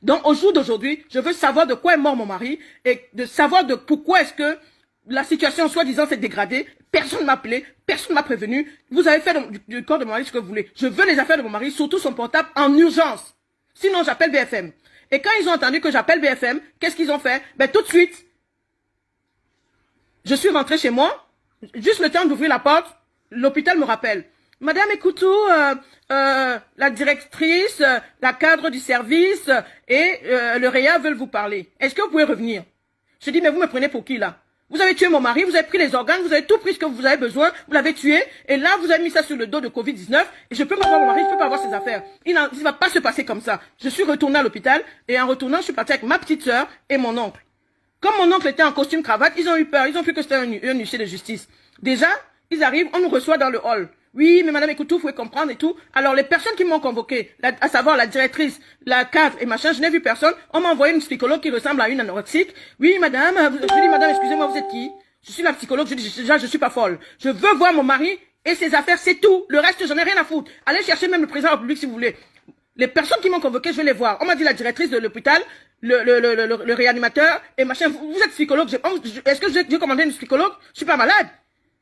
Donc, au jour d'aujourd'hui, je veux savoir de quoi est mort mon mari et de savoir de pourquoi est-ce que la situation, soi-disant, s'est dégradée. Personne ne m'a appelé, personne ne m'a prévenu. Vous avez fait du corps de mon mari ce que vous voulez. Je veux les affaires de mon mari, surtout son portable, en urgence. Sinon, j'appelle BFM. Et quand ils ont entendu que j'appelle BFM, qu'est-ce qu'ils ont fait? Ben, tout de suite, je suis rentrée chez moi, juste le temps d'ouvrir la porte, l'hôpital me rappelle. Madame Ekoutou, la directrice, la cadre du service et le REA veulent vous parler. Est-ce que vous pouvez revenir? Je dis, mais vous me prenez pour qui là? Vous avez tué mon mari, vous avez pris les organes, vous avez tout pris ce que vous avez besoin, vous l'avez tué, et là vous avez mis ça sur le dos de Covid-19, et je peux pas voir mon mari, je peux pas avoir ses affaires. Il ne va pas se passer comme ça. Je suis retournée à l'hôpital, et en retournant, je suis partie avec ma petite sœur et mon oncle. Comme mon oncle était en costume cravate, ils ont eu peur, ils ont cru que c'était un huissier de justice. Déjà, ils arrivent, on nous reçoit dans le hall. Oui, mais madame, écoute, vous pouvez comprendre et tout. Alors, les personnes qui m'ont convoqué, à savoir la directrice, la cadre et machin, je n'ai vu personne. On m'a envoyé une psychologue qui ressemble à une anorexique. Oui, madame, je dis, madame, excusez-moi, vous êtes qui? Je suis la psychologue, je dis, déjà, je suis pas folle. Je veux voir mon mari et ses affaires, c'est tout. Le reste, j'en ai rien à foutre. Allez chercher même le président de la République si vous voulez. Les personnes qui m'ont convoqué, je vais les voir. On m'a dit la directrice de l'hôpital, le réanimateur et machin. Vous êtes psychologue. Est-ce que j'ai commandé une psychologue? Je suis pas malade.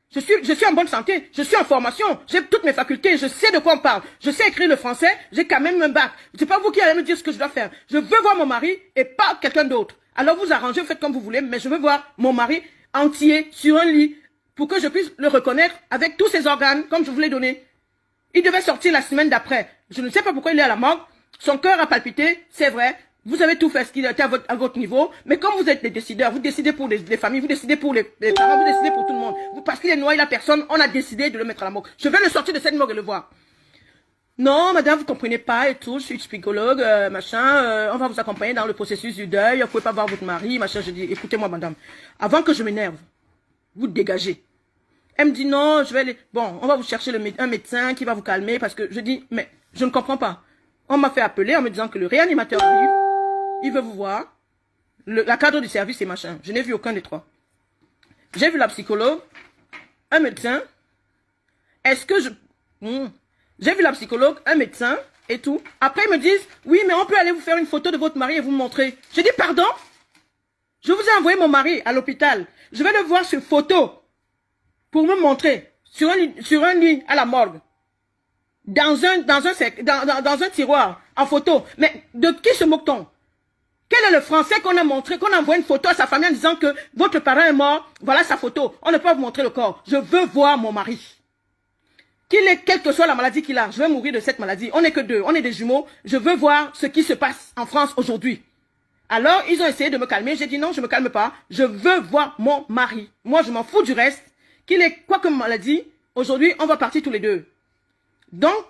Je suis en bonne santé, je suis en formation, j'ai toutes mes facultés, je sais de quoi on parle, je sais écrire le français, j'ai quand même un bac. C'est pas vous qui allez me dire ce que je dois faire. Je veux voir mon mari et pas quelqu'un d'autre. Alors vous arrangez, vous faites comme vous voulez, mais je veux voir mon mari entier sur un lit pour que je puisse le reconnaître avec tous ses organes comme je vous l'ai donné. Il devait sortir la semaine d'après. Je ne sais pas pourquoi il est à la morgue. Son cœur a palpité, c'est vrai. Vous avez tout fait ce qu'il était à votre niveau, mais comme vous êtes les décideurs, vous décidez pour les familles, vous décidez pour les parents, vous décidez pour tout le monde. Parce qu'il est noyé la personne, on a décidé de le mettre à la morgue. Je vais le sortir de cette morgue et le voir. Non, madame, vous comprenez pas et tout, je suis psychologue, machin, on va vous accompagner dans le processus du deuil, vous pouvez pas voir votre mari, machin. Je dis, écoutez-moi, madame, avant que je m'énerve, vous dégagez. Elle me dit, non, je vais aller, bon, on va vous chercher un médecin qui va vous calmer, parce que je dis, mais je ne comprends pas. On m'a fait appeler en me disant que le réanimateur arrive. Il veut vous voir, la cadre du service et machin. Je n'ai vu aucun des trois. J'ai vu la psychologue, un médecin. Est-ce que je... J'ai vu la psychologue, un médecin et tout. Après, ils me disent, oui, mais on peut aller vous faire une photo de votre mari et vous montrer. J'ai dit, pardon? Je vous ai envoyé mon mari à l'hôpital. Je vais le voir sur photo pour me montrer sur un lit à la morgue. Dans un tiroir, en photo. Mais de qui se moque-t-on? Quel est le français qu'on a montré, qu'on a envoyé une photo à sa famille en disant que votre parent est mort, voilà sa photo. On ne peut pas vous montrer le corps. Je veux voir mon mari. Quelle que soit la maladie qu'il a, je vais mourir de cette maladie. On n'est que deux, on est des jumeaux. Je veux voir ce qui se passe en France aujourd'hui. Alors, ils ont essayé de me calmer. J'ai dit non, je me calme pas. Je veux voir mon mari. Moi, je m'en fous du reste. Qu'il ait quoi comme maladie, aujourd'hui, on va partir tous les deux. Donc,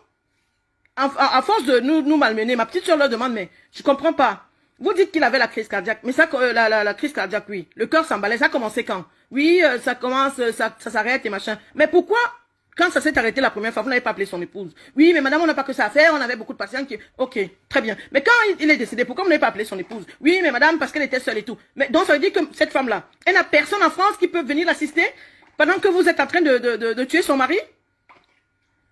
à force de nous malmener, ma petite soeur leur demande, mais je comprends pas. Vous dites qu'il avait la crise cardiaque, mais ça, la crise cardiaque, oui. Le cœur s'emballait, ça a commencé quand? Oui, ça commence, ça s'arrête et machin. Mais pourquoi, quand ça s'est arrêté la première fois, vous n'avez pas appelé son épouse? Oui, mais madame, on n'a pas que ça à faire, on avait beaucoup de patients qui... Ok, très bien. Mais quand il est décédé, pourquoi vous n'avez pas appelé son épouse? Oui, mais madame, parce qu'elle était seule et tout. Mais donc, ça veut dire que cette femme-là, elle n'a personne en France qui peut venir l'assister pendant que vous êtes en train de tuer son mari?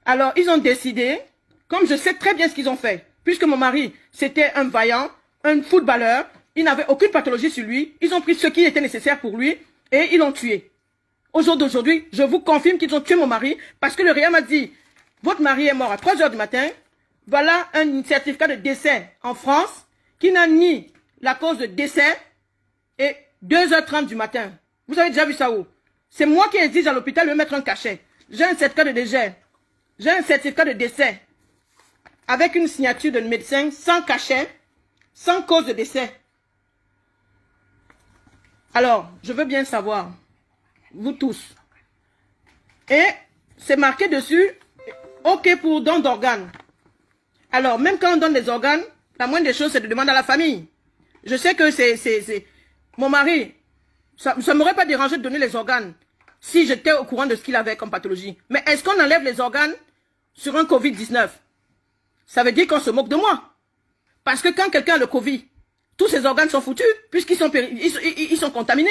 Alors, ils ont décidé, comme je sais très bien ce qu'ils ont fait, puisque mon mari, c'était un vaillant, un footballeur, il n'avait aucune pathologie sur lui, ils ont pris ce qui était nécessaire pour lui et ils l'ont tué. Au jour d'aujourd'hui, je vous confirme qu'ils ont tué mon mari parce que le réa m'a dit, votre mari est mort à 3 h du matin, voilà un certificat de décès en France qui n'a ni la cause de décès et 2 h 30 du matin. Vous avez déjà vu ça où? C'est moi qui exige à l'hôpital de me mettre un cachet. J'ai un certificat de décès. J'ai un certificat de décès avec une signature de médecin sans cachet, sans cause de décès. Alors, je veux bien savoir, vous tous. Et c'est marqué dessus, ok pour don d'organes. Alors, même quand on donne des organes, la moindre des choses, c'est de demander à la famille. Je sais que c'est... Mon mari, ça ne m'aurait pas dérangé de donner les organes si j'étais au courant de ce qu'il avait comme pathologie. Mais est-ce qu'on enlève les organes sur un Covid-19? Ça veut dire qu'on se moque de moi. Parce que quand quelqu'un a le Covid, tous ses organes sont foutus, puisqu'ils sont, ils sont contaminés.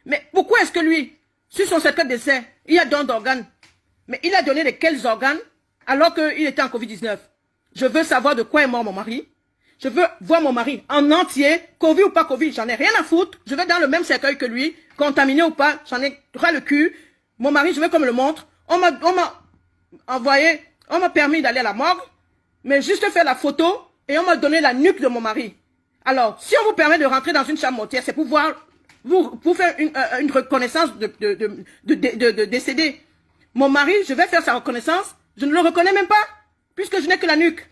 Mais pourquoi est-ce que lui, sur son certificat de décès, il y a don d'organes? Mais il a donné de quels organes alors qu'il était en Covid-19? Je veux savoir de quoi est mort mon mari. Je veux voir mon mari en entier, Covid ou pas Covid, j'en ai rien à foutre. Je vais dans le même cercueil que lui, contaminé ou pas, j'en ai ras le cul. Mon mari, je veux qu'on me le montre. On m'a envoyé, on m'a permis d'aller à la morgue, mais juste faire la photo et on m'a donné la nuque de mon mari. Alors, si on vous permet de rentrer dans une chambre mortuaire, c'est pour voir, pour faire une reconnaissance de décédé. Mon mari, je vais faire sa reconnaissance, je ne le reconnais même pas, puisque je n'ai que la nuque.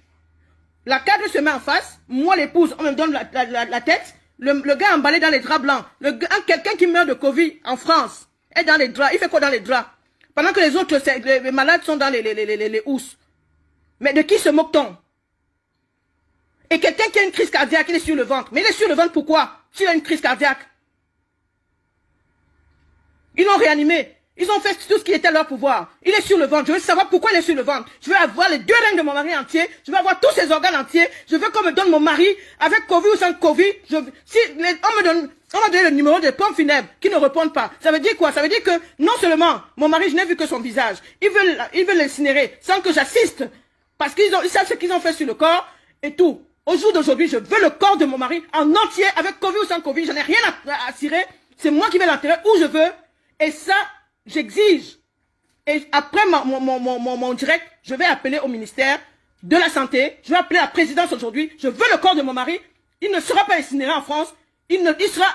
La cadre se met en face, moi l'épouse, on me donne la tête, le gars emballé dans les draps blancs, quelqu'un qui meurt de Covid en France, est dans les draps, il fait quoi dans les draps? Pendant que les autres, les malades sont dans les housses. Mais de qui se moque-t-on? Et quelqu'un qui a une crise cardiaque, il est sur le ventre. Mais il est sur le ventre pourquoi? S'il a une crise cardiaque. Ils l'ont réanimé. Ils ont fait tout ce qui était à leur pouvoir. Il est sur le ventre. Je veux savoir pourquoi il est sur le ventre. Je veux avoir les 2 reins de mon mari entier. Je veux avoir tous ses organes entiers. Je veux qu'on me donne mon mari avec Covid ou sans Covid. On m'a donné le numéro des pompes funèbres qui ne répondent pas. Ça veut dire quoi? Ça veut dire que non seulement mon mari, je n'ai vu que son visage. Ils veulent l'incinérer sans que j'assiste. Parce qu'ils savent ce qu'ils ont fait sur le corps et tout. Au jour d'aujourd'hui, je veux le corps de mon mari en entier avec Covid ou sans Covid. Je n'ai rien à cirer. C'est moi qui vais l'enterrer où je veux. Et ça, j'exige. Et après mon direct, je vais appeler au ministère de la Santé. Je vais appeler la présidence aujourd'hui. Je veux le corps de mon mari. Il ne sera pas incinéré en France. Il sera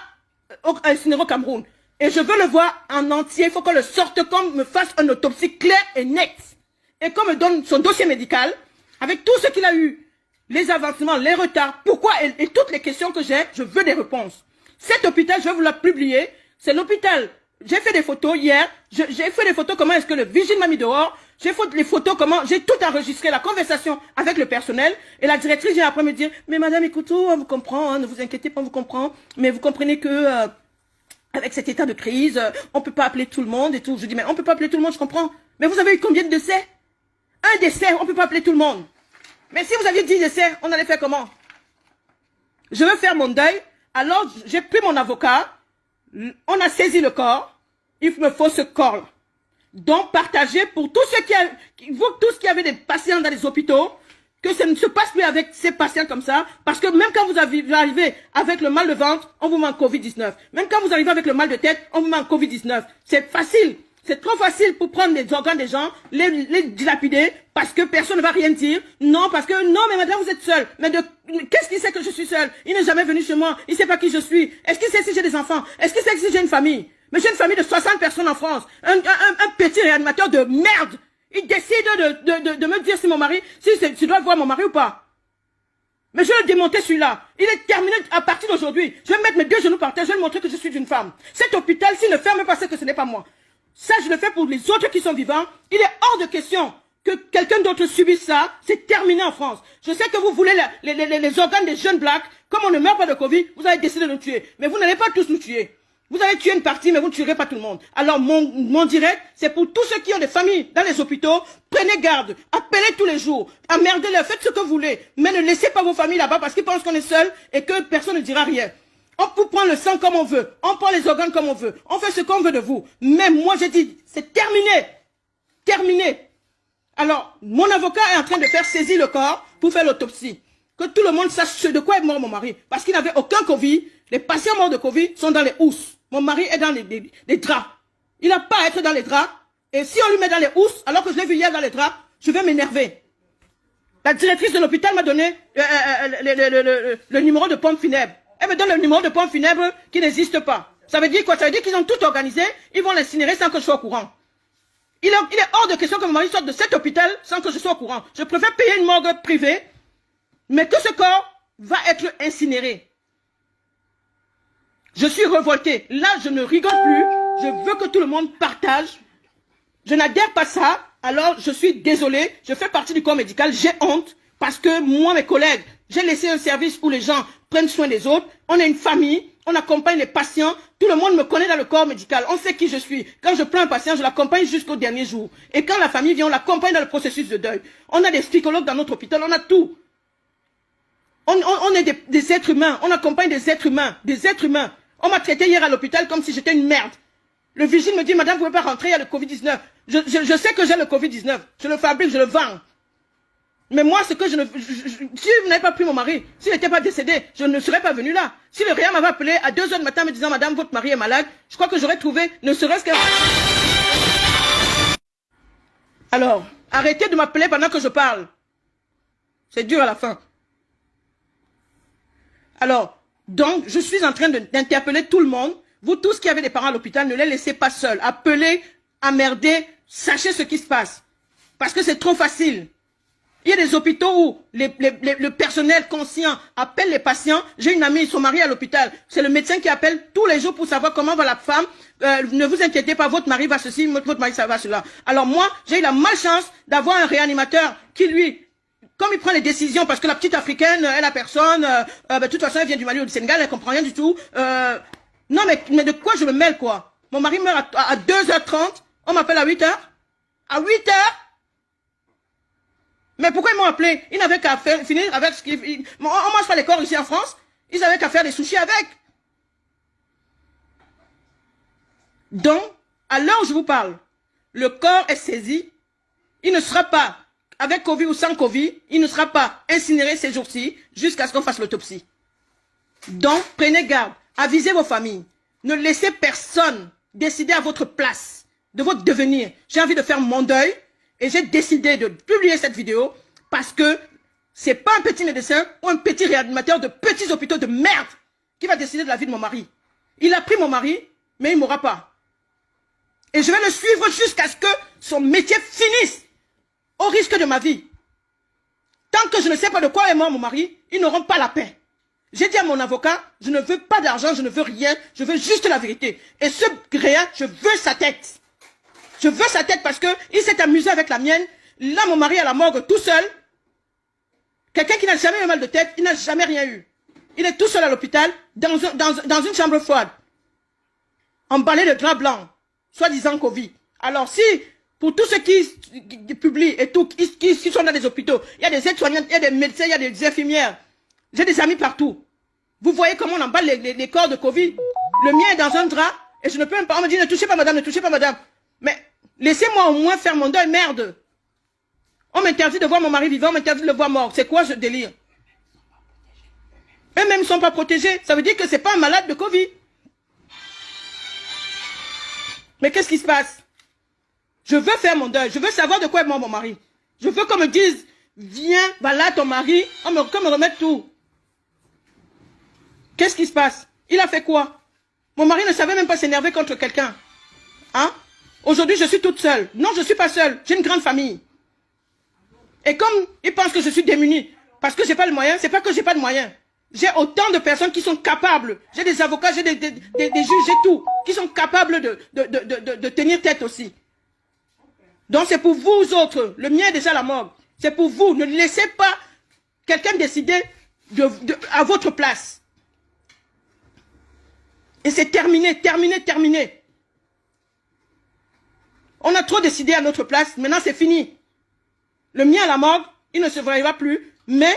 incinéré au Cameroun. Et je veux le voir en entier. Il faut qu'on le sorte, qu'on me fasse une autopsie claire et nette. Et qu'on me donne son dossier médical avec tout ce qu'il a eu. Les avancements, les retards, pourquoi et toutes les questions que j'ai, je veux des réponses. Cet hôpital, je vais vous la publier. C'est l'hôpital. J'ai fait des photos hier. J'ai fait des photos comment est-ce que le vigile m'a mis dehors. J'ai fait les photos comment j'ai tout enregistré, la conversation avec le personnel. Et la directrice vient après me dire, mais madame, écoutez, on vous comprend, hein, ne vous inquiétez pas, on vous comprend. Mais vous comprenez que avec cet état de crise, on peut pas appeler tout le monde et tout. Je dis, mais on peut pas appeler tout le monde, je comprends. Mais vous avez eu combien de décès? Un décès, on peut pas appeler tout le monde. Mais si vous aviez 10 décès, on allait faire comment? Je veux faire mon deuil. Alors, j'ai pris mon avocat. On a saisi le corps. Il me faut ce corps-là. Donc, partagez pour tous ceux qui avaient des patients dans les hôpitaux, que ça ne se passe plus avec ces patients comme ça. Parce que même quand vous arrivez avec le mal de ventre, on vous met en Covid-19. Même quand vous arrivez avec le mal de tête, on vous met en Covid-19. C'est facile. C'est trop facile pour prendre les organes des gens, les dilapider, parce que personne ne va rien dire. Non, parce que, non, mais madame, vous êtes seule. Mais qu'est-ce qu'il sait que je suis seule? Il n'est jamais venu chez moi. Il ne sait pas qui je suis. Est-ce qu'il sait si j'ai des enfants? Est-ce qu'il sait si j'ai une famille? Mais j'ai une famille de 60 personnes en France. Un petit réanimateur de merde. Il décide de me dire si mon mari, si je dois voir mon mari ou pas. Mais je vais le démonter celui-là. Il est terminé à partir d'aujourd'hui. Je vais mettre mes 2 genoux par terre. Je vais lui montrer que je suis une femme. Cet hôpital, s'il ne ferme pas, c'est que ce n'est pas moi. Ça, je le fais pour les autres qui sont vivants. Il est hors de question que quelqu'un d'autre subisse ça. C'est terminé en France. Je sais que vous voulez les organes des jeunes blacks. Comme on ne meurt pas de Covid, vous avez décidé de nous tuer. Mais vous n'allez pas tous nous tuer. Vous allez tuer une partie, mais vous ne tuerez pas tout le monde. Alors, mon direct, c'est pour tous ceux qui ont des familles dans les hôpitaux. Prenez garde. Appelez tous les jours. Emmerdez-les. Faites ce que vous voulez. Mais ne laissez pas vos familles là-bas parce qu'ils pensent qu'on est seul et que personne ne dira rien. On peut prendre le sang comme on veut. On prend les organes comme on veut. On fait ce qu'on veut de vous. Mais moi, je dis, c'est terminé. Terminé. Alors, mon avocat est en train de faire saisir le corps pour faire l'autopsie. Que tout le monde sache de quoi est mort mon mari. Parce qu'il n'avait aucun Covid. Les patients morts de Covid sont dans les housses. Mon mari est dans les draps. Il n'a pas à être dans les draps. Et si on lui met dans les housses, alors que je l'ai vu hier dans les draps, je vais m'énerver. La directrice de l'hôpital m'a donné le numéro de pompe funèbre. Elle me donne le numéro de pompe funèbre qui n'existe pas. Ça veut dire quoi? Ça veut dire qu'ils ont tout organisé, ils vont l'incinérer sans que je sois au courant. Il est hors de question que mon mari sorte de cet hôpital sans que je sois au courant. Je préfère payer une morgue privée, mais que ce corps va être incinéré. Je suis révolté. Là, je ne rigole plus. Je veux que tout le monde partage. Je n'adhère pas à ça. Alors, je suis désolé. Je fais partie du corps médical. J'ai honte parce que moi, mes collègues, j'ai laissé un service où les gens prennent soin des autres. On est une famille. On accompagne les patients. Tout le monde me connaît dans le corps médical. On sait qui je suis. Quand je prends un patient, je l'accompagne jusqu'au dernier jour. Et quand la famille vient, on l'accompagne dans le processus de deuil. On a des psychologues dans notre hôpital. On a tout. On est des êtres humains. On accompagne des êtres humains. Des êtres humains. On m'a traité hier à l'hôpital comme si j'étais une merde. Le vigile me dit, madame, vous ne pouvez pas rentrer, il y a le Covid-19. Je sais que j'ai le Covid-19. Je le fabrique, je le vends. Mais moi, ce que si vous n'avez pas pris mon mari, s'il n'était pas décédé, je ne serais pas venu là. Si le réa m'avait appelé à 2 heures du matin me disant, madame, votre mari est malade, je crois que j'aurais trouvé, ne serait-ce que... Alors, arrêtez de m'appeler pendant que je parle. C'est dur à la fin. Alors, donc, je suis en train d'interpeller tout le monde. Vous tous qui avez des parents à l'hôpital, ne les laissez pas seuls. Appelez, emmerdez, sachez ce qui se passe. Parce que c'est trop facile. Il y a des hôpitaux où le personnel conscient appelle les patients. J'ai une amie, son mari est à l'hôpital. C'est le médecin qui appelle tous les jours pour savoir comment va la femme. Ne vous inquiétez pas, votre mari va ceci, votre mari ça va cela. Alors moi, j'ai eu la malchance d'avoir un réanimateur qui lui, comme il prend les décisions, parce que la petite africaine, elle a personne, de toute façon elle vient du Mali ou du Sénégal, elle comprend rien du tout. Non mais de quoi je me mêle quoi? Mon mari meurt à 2h30, on m'appelle à 8h. À 8h? Mais pourquoi ils m'ont appelé? Ils n'avaient qu'à finir avec ce qu'ils... On mange pas les corps ici en France. Ils avaient qu'à faire des sushis avec. Donc, à l'heure où je vous parle, le corps est saisi. Il ne sera pas, avec Covid ou sans Covid, il ne sera pas incinéré ces jours-ci jusqu'à ce qu'on fasse l'autopsie. Donc, prenez garde. Avisez vos familles. Ne laissez personne décider à votre place de votre devenir. J'ai envie de faire mon deuil. Et j'ai décidé de publier cette vidéo parce que c'est pas un petit médecin ou un petit réanimateur de petits hôpitaux de merde qui va décider de la vie de mon mari. Il a pris mon mari, mais il ne mourra pas. Et je vais le suivre jusqu'à ce que son métier finisse au risque de ma vie. Tant que je ne sais pas de quoi est mort mon mari, ils n'auront pas la paix. J'ai dit à mon avocat, je ne veux pas d'argent, je ne veux rien, je veux juste la vérité. Et ce réa, je veux sa tête. Je veux sa tête parce qu'il s'est amusé avec la mienne. Là, mon mari à la morgue tout seul. Quelqu'un qui n'a jamais eu mal de tête, il n'a jamais rien eu. Il est tout seul à l'hôpital, dans une chambre froide. Emballé de drap blanc, soi-disant Covid. Alors si, pour tous ceux qui publient et tout, qui sont dans des hôpitaux, il y a des aides-soignantes, il y a des médecins, il y a des infirmières. J'ai des amis partout. Vous voyez comment on emballe les corps de Covid. Le mien est dans un drap et je ne peux même pas. On me dit ne touchez pas madame, ne touchez pas madame. Mais laissez-moi au moins faire mon deuil, merde. On m'interdit de voir mon mari vivant, on m'interdit de le voir mort. C'est quoi ce délire? Eux-mêmes ne sont pas protégés. Ça veut dire que ce n'est pas un malade de Covid. Mais qu'est-ce qui se passe? Je veux faire mon deuil. Je veux savoir de quoi est mort mon mari. Je veux qu'on me dise, viens, voilà ton mari, qu'on me remette tout. Qu'est-ce qui se passe? Il a fait quoi? Mon mari ne savait même pas s'énerver contre quelqu'un. Hein? Aujourd'hui, je suis toute seule. Non, je ne suis pas seule. J'ai une grande famille. Et comme ils pensent que je suis démunie, parce que je n'ai pas le moyen, c'est pas que je n'ai pas de moyens. J'ai autant de personnes qui sont capables. J'ai des avocats, j'ai des juges, j'ai tout, qui sont capables de tenir tête aussi. Donc c'est pour vous autres. Le mien est déjà à la morgue. C'est pour vous. Ne laissez pas quelqu'un décider à votre place. Et c'est terminé, terminé, terminé. On a trop décidé à notre place, maintenant c'est fini. Le mien à la morgue, il ne se verra plus, mais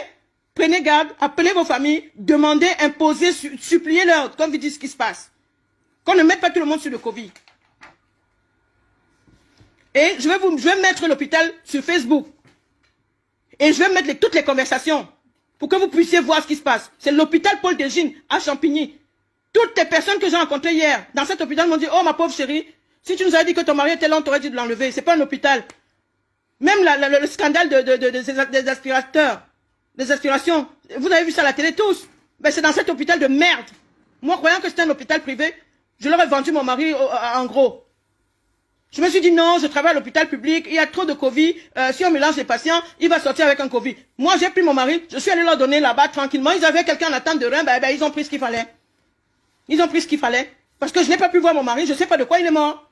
prenez garde, appelez vos familles, demandez, imposez, suppliez-leur, comme vous dites ce qui se passe. Qu'on ne mette pas tout le monde sur le Covid. Et je vais mettre l'hôpital sur Facebook. Et je vais mettre toutes les conversations pour que vous puissiez voir ce qui se passe. C'est l'hôpital Paul Desgines à Champigny. Toutes les personnes que j'ai rencontrées hier dans cet hôpital m'ont dit, oh ma pauvre chérie, si tu nous avais dit que ton mari était là, on t'aurait dû l'enlever. C'est pas un hôpital. Même le scandale des aspirateurs, des aspirations, vous avez vu ça à la télé tous. Ben, c'est dans cet hôpital de merde. Moi, croyant que c'était un hôpital privé, je leur ai vendu mon mari en gros. Je me suis dit non, je travaille à l'hôpital public, il y a trop de Covid, si on mélange les patients, il va sortir avec un Covid. Moi, j'ai pris mon mari, je suis allé leur donner là-bas tranquillement, ils avaient quelqu'un en attente de rein, ben, ils ont pris ce qu'il fallait. Ils ont pris ce qu'il fallait. Parce que je n'ai pas pu voir mon mari, je ne sais pas de quoi il est mort.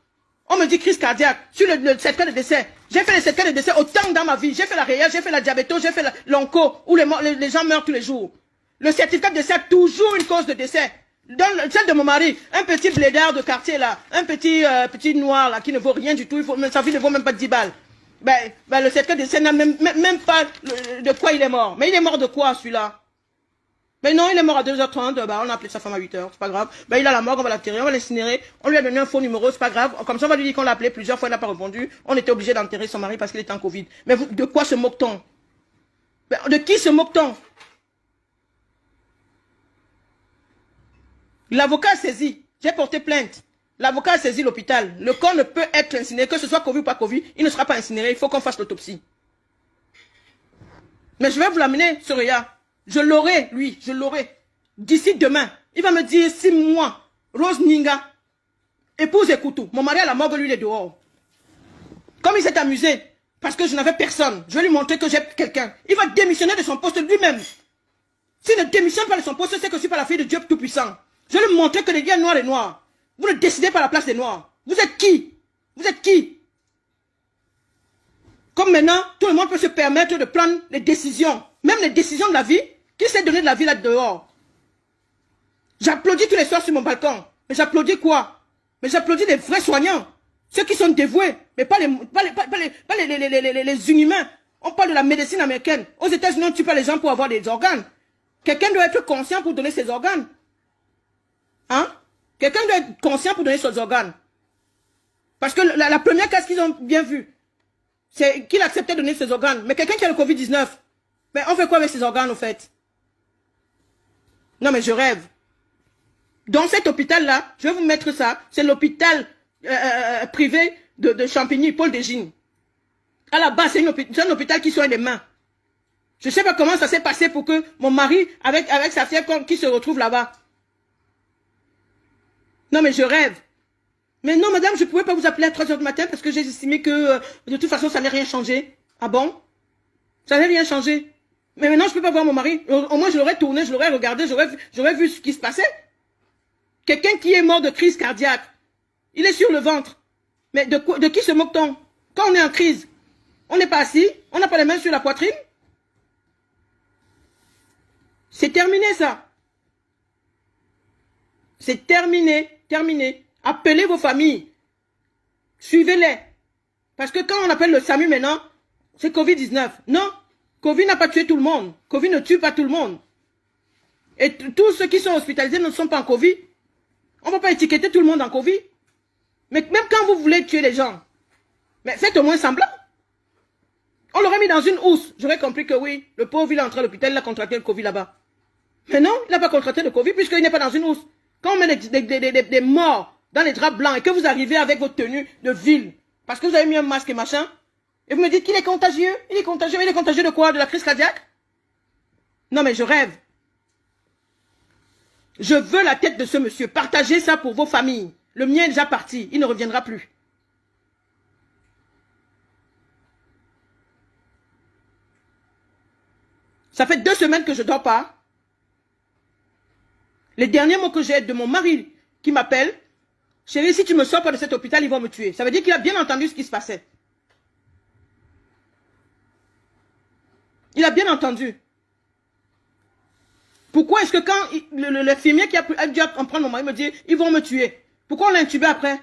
On me dit crise cardiaque, sur le certificat de décès. J'ai fait les certificats de décès autant dans ma vie. J'ai fait la réa, j'ai fait la diabéto, j'ai fait l'onco, où les gens meurent tous les jours. Le certificat de décès a toujours une cause de décès. Dans celle de mon mari, un petit blédard de quartier là, un petit noir là, qui ne vaut rien du tout, sa vie ne vaut même pas 10 balles. Ben, le certificat de décès n'a même pas de quoi il est mort. Mais il est mort de quoi celui-là? Ben non, il est mort à 2h30, ben on a appelé sa femme à 8h, c'est pas grave. Ben il a la morgue, on va l'enterrer, on va l'incinérer, on lui a donné un faux numéro, c'est pas grave. Comme ça on va lui dire qu'on l'a appelé plusieurs fois, il n'a pas répondu. On était obligé d'enterrer son mari parce qu'il était en Covid. Mais de quoi se moque-t-on? De qui se moque-t-on? L'avocat a saisi. J'ai porté plainte. L'avocat a saisi l'hôpital. Le corps ne peut être incinéré, que ce soit Covid ou pas Covid, il ne sera pas incinéré. Il faut qu'on fasse l'autopsie. Mais je vais vous l'amener, Soraya. Je l'aurai, lui, je l'aurai. D'ici demain, il va me dire 6 mois. Rose Ninga, épouse Ekoutou. Mon mari à la morgue, lui, il est dehors. Comme il s'est amusé, parce que je n'avais personne, je vais lui montrer que j'ai quelqu'un. Il va démissionner de son poste lui-même. S'il ne démissionne pas de son poste, c'est que je ne suis pas la fille de Dieu Tout-Puissant. Je vais lui montrer que les liens noirs et noirs. Vous ne décidez pas à la place des noirs. Vous êtes qui? Vous êtes qui? Comme maintenant, tout le monde peut se permettre de prendre les décisions. Même les décisions de la vie. Qui s'est donné de la vie là dehors? J'applaudis tous les soirs sur mon balcon. Mais j'applaudis quoi? Mais j'applaudis les vrais soignants. Ceux qui sont dévoués. Mais pas les inhumains. On parle de la médecine américaine. Aux États-Unis, on ne tue pas les gens pour avoir des organes. Quelqu'un doit être conscient pour donner ses organes. Hein? Quelqu'un doit être conscient pour donner ses organes. Parce que la première case qu'ils ont bien vue, c'est qu'il acceptait de donner ses organes. Mais quelqu'un qui a le Covid-19, mais on fait quoi avec ses organes au fait? Non mais je rêve. Dans cet hôpital-là, je vais vous mettre ça, c'est l'hôpital privé de Champigny, Paul Desgines. À la base, c'est un hôpital qui soigne les mains. Je ne sais pas comment ça s'est passé pour que mon mari, avec sa fièvre, qui se retrouve là-bas. Non mais je rêve. Mais non madame, je ne pouvais pas vous appeler à 3 h du matin parce que j'ai estimé que de toute façon ça n'allait rien changer. Ah bon? Ça n'allait rien changer. Mais maintenant je ne peux pas voir mon mari. Au moins je l'aurais tourné, je l'aurais regardé, j'aurais vu ce qui se passait. Quelqu'un qui est mort de crise cardiaque. Il est sur le ventre. Mais de qui se moque-t-on? Quand on est en crise, on n'est pas assis, on n'a pas les mains sur la poitrine. C'est terminé ça. C'est terminé, terminé. Appelez vos familles. Suivez-les. Parce que quand on appelle le SAMU maintenant, c'est Covid-19. Non, Covid n'a pas tué tout le monde. Covid ne tue pas tout le monde. Et tous ceux qui sont hospitalisés ne sont pas en Covid. On ne va pas étiqueter tout le monde en Covid. Mais même quand vous voulez tuer les gens, mais faites au moins semblant. On l'aurait mis dans une housse. J'aurais compris que oui, le pauvre il est entré à l'hôpital, il a contracté le Covid là-bas. Mais non, il n'a pas contracté le Covid puisqu'il n'est pas dans une housse. Quand on met des morts dans les draps blancs et que vous arrivez avec votre tenue de ville, parce que vous avez mis un masque et machin, et vous me dites qu'il est contagieux, il est contagieux, mais il est contagieux de quoi? De la crise cardiaque? Non mais je rêve. Je veux la tête de ce monsieur. Partagez ça pour vos familles. Le mien est déjà parti, il ne reviendra plus. Ça fait 2 semaines que je ne dors pas. Les derniers mots que j'ai de mon mari qui m'appelle, chérie, si tu me sors pas de cet hôpital, ils vont me tuer. Ça veut dire qu'il a bien entendu ce qui se passait. Il a bien entendu. Pourquoi est-ce que quand l'infirmier qui a dû en prendre mon mari me dit, ils vont me tuer. Pourquoi on l'a intubé après?